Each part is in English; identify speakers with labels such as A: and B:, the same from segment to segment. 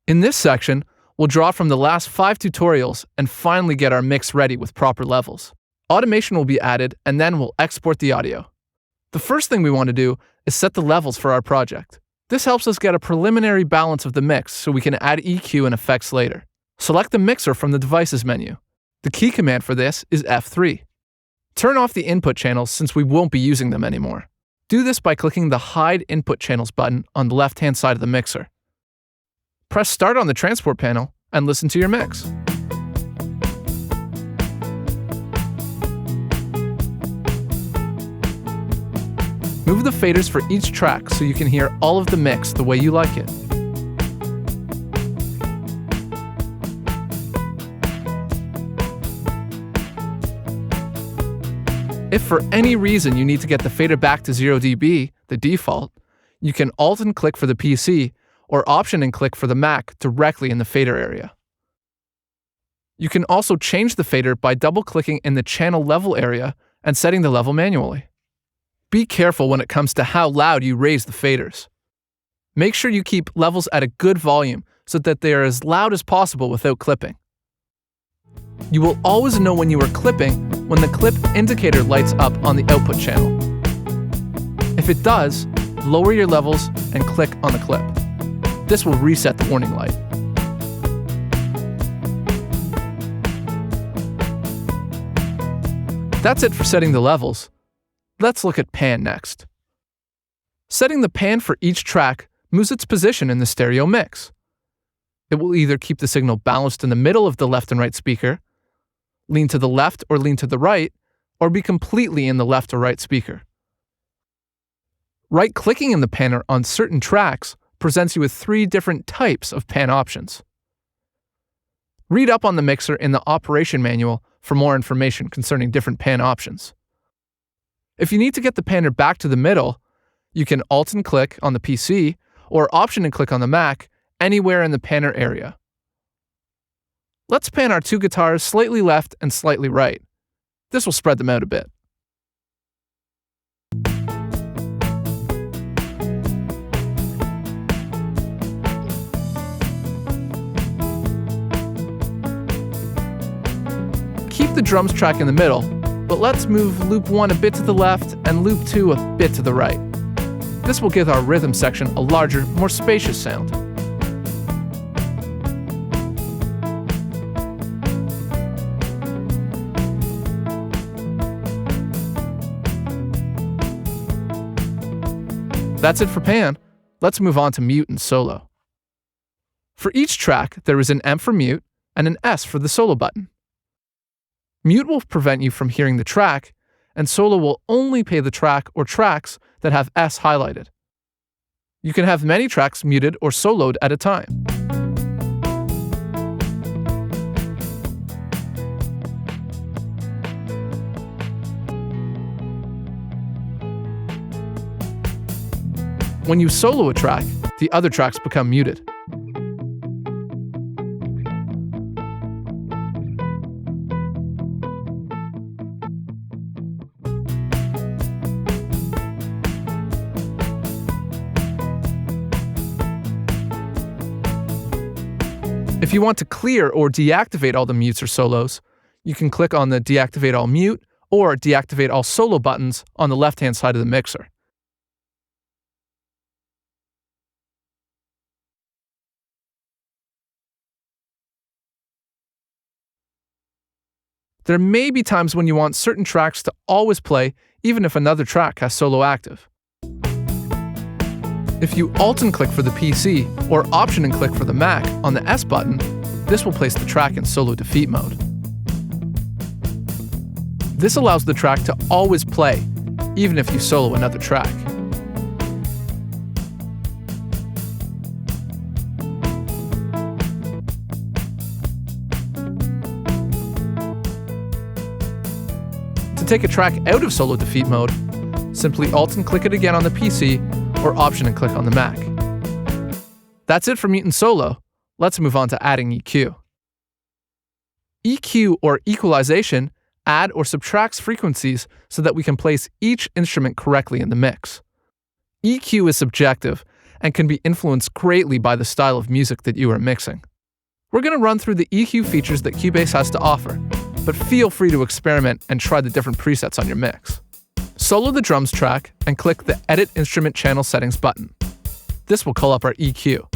A: In this section, we'll draw from the last 5 tutorials and finally get our mix ready with proper levels. Automation will be added, and then we'll export the audio. The first thing we want to do is set the levels for our project. This helps us get a preliminary balance of the mix so we can add EQ and effects later. Select the mixer from the Devices menu. The key command for this is F3. Turn off the input channels since we won't be using them anymore. Do this by clicking the Hide Input Channels button on the left-hand side of the mixer. Press Start on the transport panel and listen to your mix. Move the faders for each track so you can hear all of the mix the way you like it. If for any reason you need to get the fader back to 0 dB, the default, you can Alt and click for the PC or Option and click for the Mac directly in the fader area. You can also change the fader by double-clicking in the channel level area and setting the level manually. Be careful when it comes to how loud you raise the faders. Make sure you keep levels at a good volume so that they are as loud as possible without clipping. You will always know when you are clipping when the clip indicator lights up on the output channel. If it does, lower your levels and click on the clip. This will reset the warning light. That's it for setting the levels. Let's look at pan next. Setting the pan for each track moves its position in the stereo mix. It will either keep the signal balanced in the middle of the left and right speaker, lean to the left or lean to the right, or be completely in the left or right speaker. Right-clicking in the panner on certain tracks presents you with 3 different types of pan options. Read up on the mixer in the operation manual for more information concerning different pan options. If you need to get the panner back to the middle, you can Alt and click on the PC or Option and click on the Mac anywhere in the panner area. Let's pan our 2 guitars slightly left and slightly right. This will spread them out a bit. Keep the drums track in the middle, but let's move loop 1 a bit to the left and loop 2 a bit to the right. This will give our rhythm section a larger, more spacious sound. That's it for pan. Let's move on to mute and solo. For each track, there is an M for mute and an S for the solo button. Mute will prevent you from hearing the track, and solo will only play the track or tracks that have S highlighted. You can have many tracks muted or soloed at a time. When you solo a track, the other tracks become muted. If you want to clear or deactivate all the mutes or solos, you can click on the Deactivate All Mute or Deactivate All Solo buttons on the left-hand side of the mixer. There may be times when you want certain tracks to always play even if another track has solo active. If you Alt and click for the PC or Option and click for the Mac on the S button, this will place the track in solo defeat mode. This allows the track to always play, even if you solo another track. To take a track out of solo defeat mode, simply Alt and click it again on the PC or Option and click on the Mac. That's it for mute and solo. Let's move on to adding EQ. EQ, or equalization, add or subtracts frequencies so that we can place each instrument correctly in the mix. EQ is subjective and can be influenced greatly by the style of music that you are mixing. We're going to run through the EQ features that Cubase has to offer, but feel free to experiment and try the different presets on your mix. Solo the drums track and click the Edit Instrument Channel Settings button. This will call up our EQ.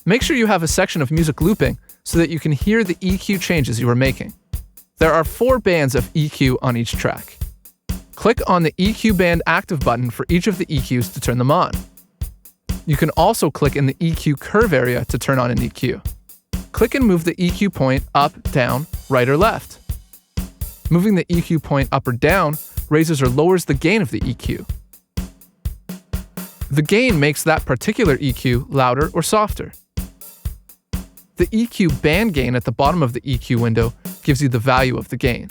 A: Make sure you have a section of music looping so that you can hear the EQ changes you are making. There are 4 bands of EQ on each track. Click on the EQ band active button for each of the EQs to turn them on. You can also click in the EQ curve area to turn on an EQ. Click and move the EQ point up, down, right or left. Moving the EQ point up or down raises or lowers the gain of the EQ. The gain makes that particular EQ louder or softer. The EQ band gain at the bottom of the EQ window gives you the value of the gain.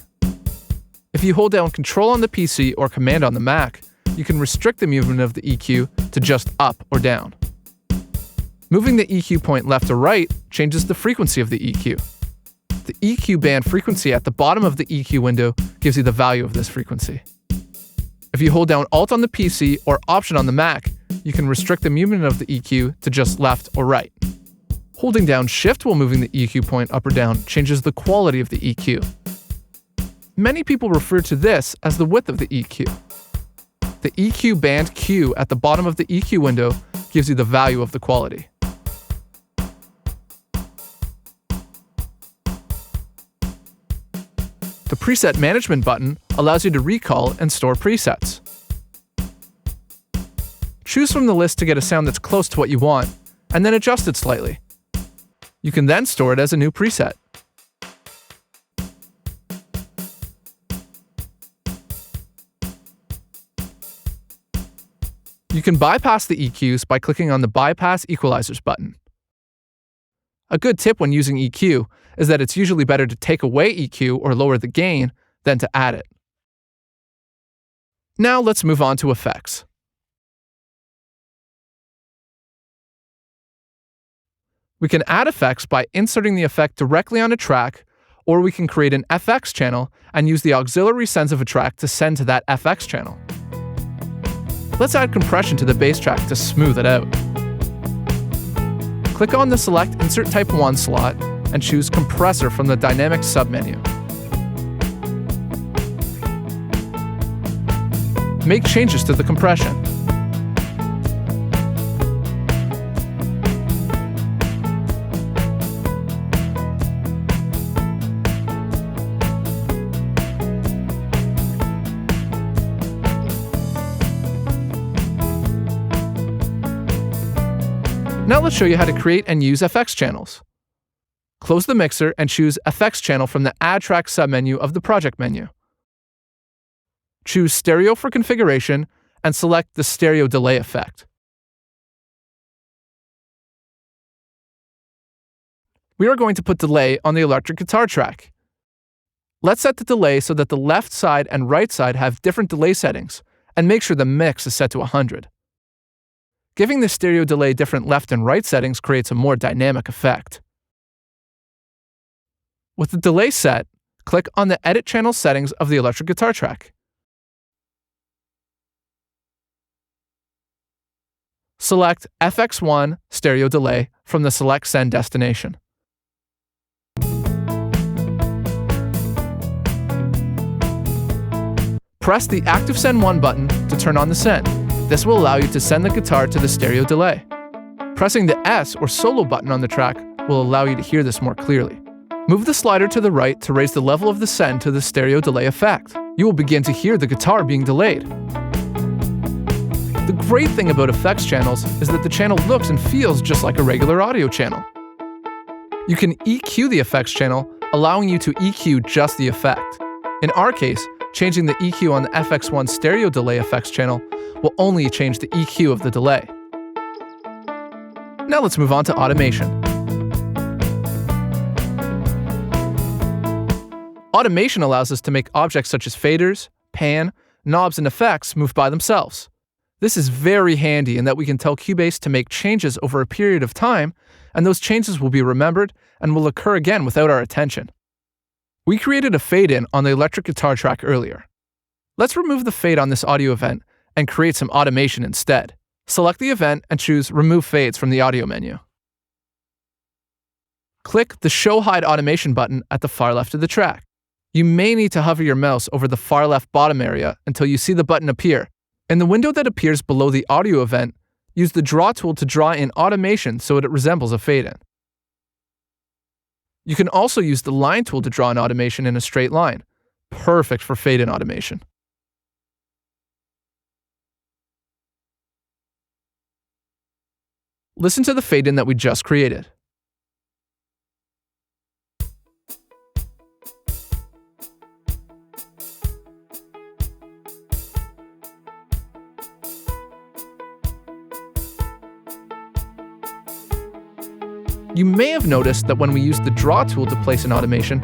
A: If you hold down Control on the PC or Command on the Mac, you can restrict the movement of the EQ to just up or down. Moving the EQ point left or right changes the frequency of the EQ. The EQ band frequency at the bottom of the EQ window gives you the value of this frequency. If you hold down Alt on the PC or Option on the Mac, you can restrict the movement of the EQ to just left or right. Holding down Shift while moving the EQ point up or down changes the quality of the EQ. Many people refer to this as the width of the EQ. The EQ band Q at the bottom of the EQ window gives you the value of the quality. The Preset Management button allows you to recall and store presets. Choose from the list to get a sound that's close to what you want, and then adjust it slightly. You can then store it as a new preset. You can bypass the EQs by clicking on the Bypass Equalizers button. A good tip when using EQ is that it's usually better to take away EQ or lower the gain than to add it. Now let's move on to effects. We can add effects by inserting the effect directly on a track, or we can create an FX channel and use the auxiliary sends of a track to send to that FX channel. Let's add compression to the bass track to smooth it out. Click on the Select Insert Type 1 slot and choose Compressor from the Dynamics submenu. Make changes to the compression. Now let's show you how to create and use FX channels. Close the mixer and choose FX channel from the Add Track submenu of the Project menu. Choose Stereo for configuration and select the Stereo Delay effect. We are going to put delay on the electric guitar track. Let's set the delay so that the left side and right side have different delay settings, and make sure the mix is set to 100. Giving the stereo delay different left and right settings creates a more dynamic effect. With the delay set, click on the Edit Channel Settings of the electric guitar track. Select FX1 Stereo Delay from the Select Send destination. Press the Active Send 1 button to turn on the send. This will allow you to send the guitar to the stereo delay. Pressing the S or solo button on the track will allow you to hear this more clearly. Move the slider to the right to raise the level of the send to the stereo delay effect. You will begin to hear the guitar being delayed. The great thing about effects channels is that the channel looks and feels just like a regular audio channel. You can EQ the effects channel, allowing you to EQ just the effect. In our case, changing the EQ on the FX1 stereo delay effects channel will only change the EQ of the delay. Now let's move on to automation. Automation allows us to make objects such as faders, pan, knobs, and effects move by themselves. This is very handy in that we can tell Cubase to make changes over a period of time, and those changes will be remembered and will occur again without our attention. We created a fade-in on the electric guitar track earlier. Let's remove the fade on this audio event and create some automation instead. Select the event and choose Remove Fades from the audio menu. Click the Show Hide Automation button at the far left of the track. You may need to hover your mouse over the far left bottom area until you see the button appear. In the window that appears below the audio event, use the Draw tool to draw in automation so it resembles a fade-in. You can also use the Line tool to draw an automation in a straight line. Perfect for fade-in automation. Listen to the fade-in that we just created. You may have noticed that when we used the Draw tool to place an automation,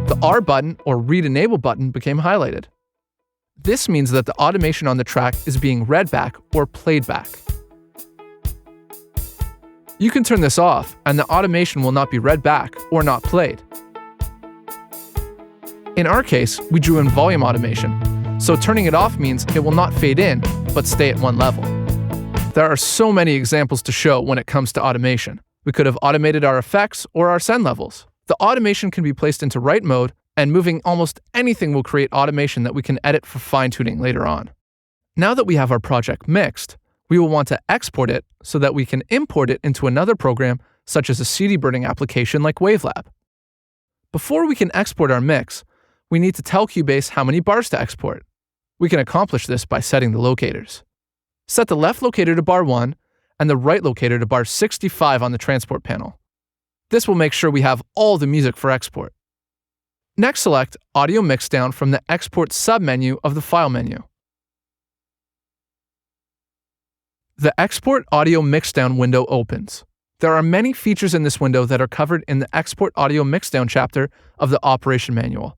A: the R button or Read Enable button became highlighted. This means that the automation on the track is being read back or played back. You can turn this off and the automation will not be read back or not played. In our case, we drew in volume automation, so turning it off means it will not fade in, but stay at one level. There are so many examples to show when it comes to automation. We could have automated our effects or our send levels. The automation can be placed into write mode, and moving almost anything will create automation that we can edit for fine-tuning later on. Now that we have our project mixed, we will want to export it so that we can import it into another program such as a CD burning application like Wavelab. Before we can export our mix, we need to tell Cubase how many bars to export. We can accomplish this by setting the locators. Set the left locator to bar 1 and the right locator to bar 65 on the transport panel. This will make sure we have all the music for export. Next, select Audio Mixdown from the Export submenu of the File menu. The Export Audio Mixdown window opens. There are many features in this window that are covered in the Export Audio Mixdown chapter of the Operation Manual.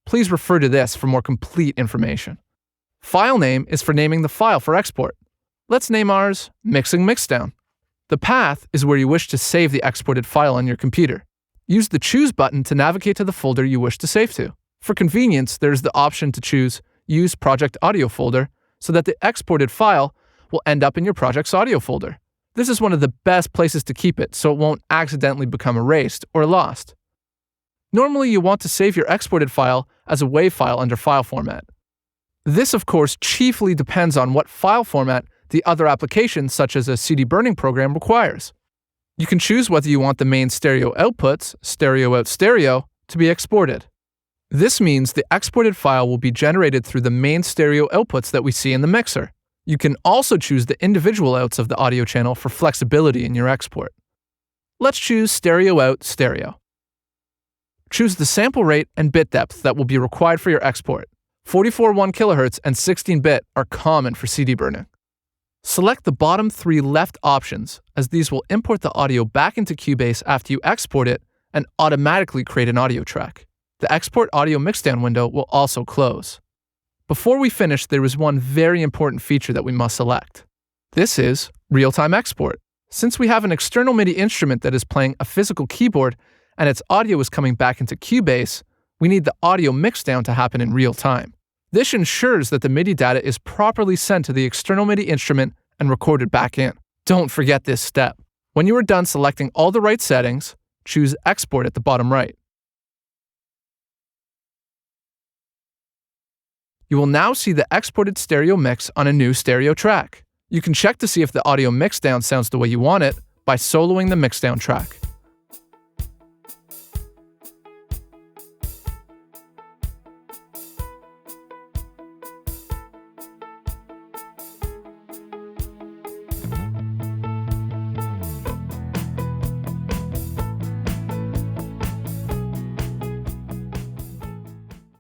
A: Please refer to this for more complete information. File name is for naming the file for export. Let's name ours Mixing Mixdown. The path is where you wish to save the exported file on your computer. Use the Choose button to navigate to the folder you wish to save to. For convenience, there's the option to choose Use Project Audio folder so that the exported file will end up in your project's audio folder. This is one of the best places to keep it so it won't accidentally become erased or lost. Normally, you want to save your exported file as a WAV file under File Format. This, of course, chiefly depends on what file format the other application, such as a CD burning program, requires. You can choose whether you want the main stereo outputs, stereo out stereo, to be exported. This means the exported file will be generated through the main stereo outputs that we see in the mixer. You can also choose the individual outs of the audio channel for flexibility in your export. Let's choose stereo out stereo. Choose the sample rate and bit depth that will be required for your export. 44.1 kHz and 16-bit are common for CD burning. Select the bottom 3 left options, as these will import the audio back into Cubase after you export it and automatically create an audio track. The Export Audio Mixdown window will also close. Before we finish, there is one very important feature that we must select. This is Real-Time Export. Since we have an external MIDI instrument that is playing a physical keyboard and its audio is coming back into Cubase, we need the audio mixdown to happen in real time. This ensures that the MIDI data is properly sent to the external MIDI instrument and recorded back in. Don't forget this step. When you are done selecting all the right settings, choose Export at the bottom right. You will now see the exported stereo mix on a new stereo track. You can check to see if the audio mixdown sounds the way you want it by soloing the mixdown track.